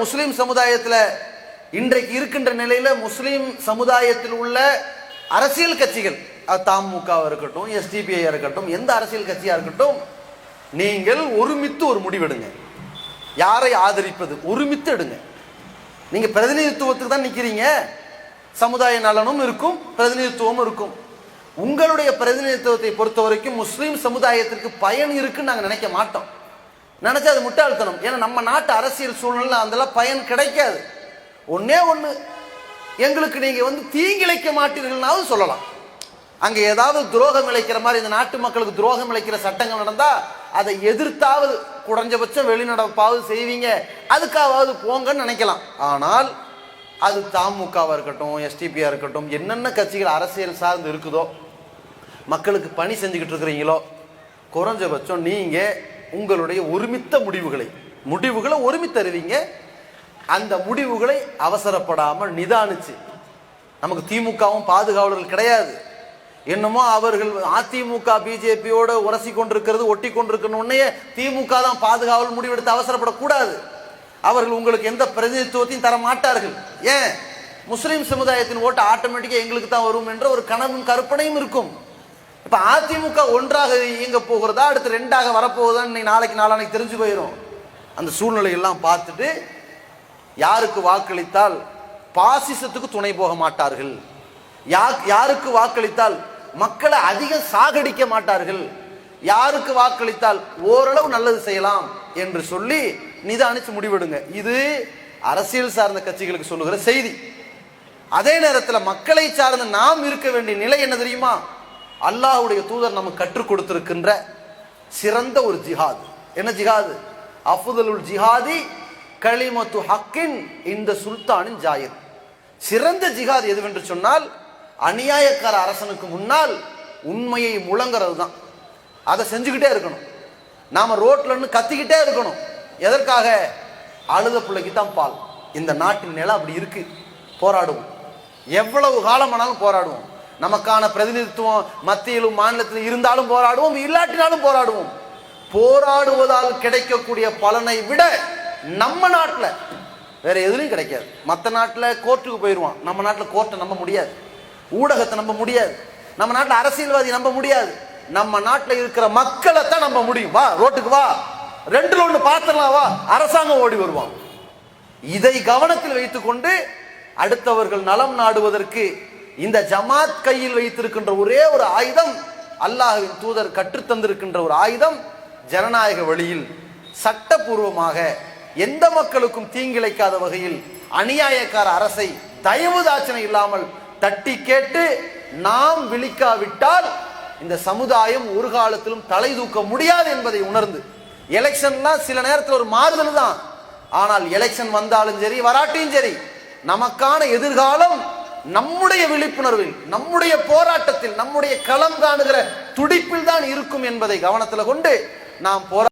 முஸ்லிம் சமுதாயத்தில் இன்றைக்கு இருக்கின்ற நிலையில முஸ்லிம் சமுதாயத்தில் உள்ள அரசியல் கட்சிகள், தமுக இருக்கட்டும், எஸ்டிபிஐ இருக்கட்டும், எந்த அரசியல் கட்சியா இருக்கட்டும், நீங்கள் ஒருமித்து ஒரு முடிவெடுங்க. யாரை ஆதரிப்பது ஒருமித்து எடுங்க. நீங்க பிரதிநிதித்துவத்துக்கு தான் நிக்கிறீங்க. சமுதாய நலனும் இருக்கும், பிரதிநிதித்துவமும் இருக்கும். உங்களுடைய பிரதிநிதித்துவத்தை பொறுத்த வரைக்கும் முஸ்லிம் சமுதாயத்திற்கு பயன் இருக்குன்னு நாங்கள் நினைக்க மாட்டோம். நினைச்சா அது முட்டாள்தனம். ஏன்னா நம்ம நாட்டு அரசியல் சூழ்நிலை அதெல்லாம் பயன் கிடைக்காது. ஒன்னே ஒண்ணு, எங்களுக்கு நீங்க தீங்கிழைக்க மாட்டீர்கள்னாவது சொல்லலாம். அங்க ஏதாவது துரோகம் இழைக்கிற மாதிரி, இந்த நாட்டு மக்களுக்கு துரோகம் இழைக்கிற சட்டங்கள் நடந்தா அதை எதிர்த்தாவது குறைஞ்சபட்சம் வெளிநடப்பாவது செய்வீங்க, அதுக்காவது போங்கன்னு நினைக்கலாம். ஆனால் அது தமுகவா இருக்கட்டும், எஸ்டிபியா இருக்கட்டும், என்னென்ன கட்சிகள் அரசியல் சார்ந்து இருக்குதோ, மக்களுக்கு பணி செஞ்சுக்கிட்டு இருக்கிறீங்களோ, குறைஞ்சபட்சம் நீங்க உங்களுடைய ஒருமித்த முடிவுகளை ஒருமித்தருவீங்க. அந்த முடிவுகளை அவசரப்படாமல் நிதானிச்சு, நமக்கு திமுகவும் பாதுகாவலர்கள் கிடையாது. என்னமோ அவர்கள் அதிமுக பிஜேபியோட உரசி கொண்டிருக்கிறது, ஒட்டி கொண்டிருக்கணும்னே திமுக தான் பாதுகாவல் முடிவெடுத்து அவசரப்படக்கூடாது. அவர்கள் உங்களுக்கு எந்த பிரதிநிதித்துவத்தையும் தர மாட்டார்கள். ஏன்? முஸ்லிம் சமுதாயத்தின் ஓட்டு ஆட்டோமேட்டிக்கா எங்களுக்கு தான் வரும் என்ற ஒரு கனவும் கற்பனையும் இருக்கும். இப்ப அதிமுக ஒன்றாக இயங்க போகிறதா, அடுத்து ரெண்டாக வரப்போகுதான்னு நாளைக்கு நாளானைக்கு தெரிஞ்சு போயிடும். அந்த சூழ்நிலை எல்லாம் பார்த்துட்டு யாருக்கு வாக்களித்தால் பாசிசத்துக்கு துணை போக மாட்டார்கள், யாருக்கு வாக்களித்தால் மக்களை அதிகம் சாகடிக்க மாட்டார்கள், யாருக்கு வாக்களித்தால் ஓரளவு நல்லது செய்யலாம் என்று சொல்லி நிதானிச்சு முடிவெடுங்க. இது அரசியல் சார்ந்த கட்சிகளுக்கு சொல்லுகிற செய்தி. அதே நேரத்தில் மக்களை சார்ந்த நாம் இருக்க வேண்டிய நிலை என்ன தெரியுமா? அல்லாஹ்வுடைய தூதர் நமக்கு கற்றுக் கொடுத்திருக்கின்ற சிறந்த ஒரு ஜிஹாத். என்ன ஜிஹாது? அஃதலுல் ஜிஹாதி கலிமத்து ஹக்கின் இந்த சுல்தானின் ஜாயிர். சிறந்த ஜிஹாத் எதுவென்று சொன்னால், அநியாயக்கார அரசனுக்கு முன்னால் உண்மையை முழங்கிறது தான். அதை செஞ்சுக்கிட்டே இருக்கணும். நாம ரோட்ல கத்திக்கிட்டே இருக்கணும். எதற்காக? அழுத பிள்ளைக்கு தான் பால். இந்த நாட்டின் நிலை அப்படி இருக்கு. போராடுவோம், எவ்வளவு காலமானாலும் போராடுவோம். நமக்கான பிரதிநிதித்துவம் மத்தியிலும் மாநிலத்தில் இருந்தாலும் போராடுவோம், இல்லாட்டினாலும் போராடுவோம். போராடுவதால் கிடைக்கக்கூடிய பலனை விட நம்ம நாட்டில் வேற எதுலையும் கிடைக்காது. மற்ற நாட்டில் கோர்ட்டுக்கு போயிடுவான், நம்ம நாட்டில் கோர்ட்டை நம்ப முடியாது, ஊடகத்தை நம்ப முடியாது, நம்ம நாட்டில் அரசியல்வாதி நம்ப முடியாது. நம்ம நாட்டில் இருக்கிற மக்களை தான் நம்ப முடியும். வா ரோட்டுக்கு வா, ரெண்டுல ஒன்று பார்த்துடலாம் வா, அரசாங்கம் ஓடி வருவான். இதை கவனத்தில் வைத்துக்கொண்டு அடுத்தவர்கள் நலம் நாடுவதற்கு இந்த ஜமாத் கையில் வைத்திருக்கின்ற ஒரே ஒரு ஆயுதம், அல்லாஹ்வின் தூதர் கற்றுத்தந்திருக்கின்ற ஒரு ஆயுதம், ஜனநாயக வழியில் சட்டபூர்வமாக எந்த மக்களுக்கும் தீங்கிழைக்காத வகையில் அநியாயக்கார அரசை தயவு தாட்சணை இல்லாமல் தட்டி கேட்டு நாம் விழிக்காவிட்டால் இந்த சமுதாயம் ஒரு காலத்திலும் தலை தூக்க முடியாது என்பதை உணர்ந்து, எலெக்ஷன்லாம் சில நேரத்தில் ஒரு மாறுதல் தான், ஆனால் எலெக்ஷன் வந்தாலும் சரி வராட்டியும் சரி, நமக்கான எதிர்காலம் நம்முடைய விழிப்புணர்வில், நம்முடைய போராட்டத்தில், நம்முடைய களம் காணுகிற துடிப்பில் தான் இருக்கும் என்பதை கவனத்தில் கொண்டு நாம்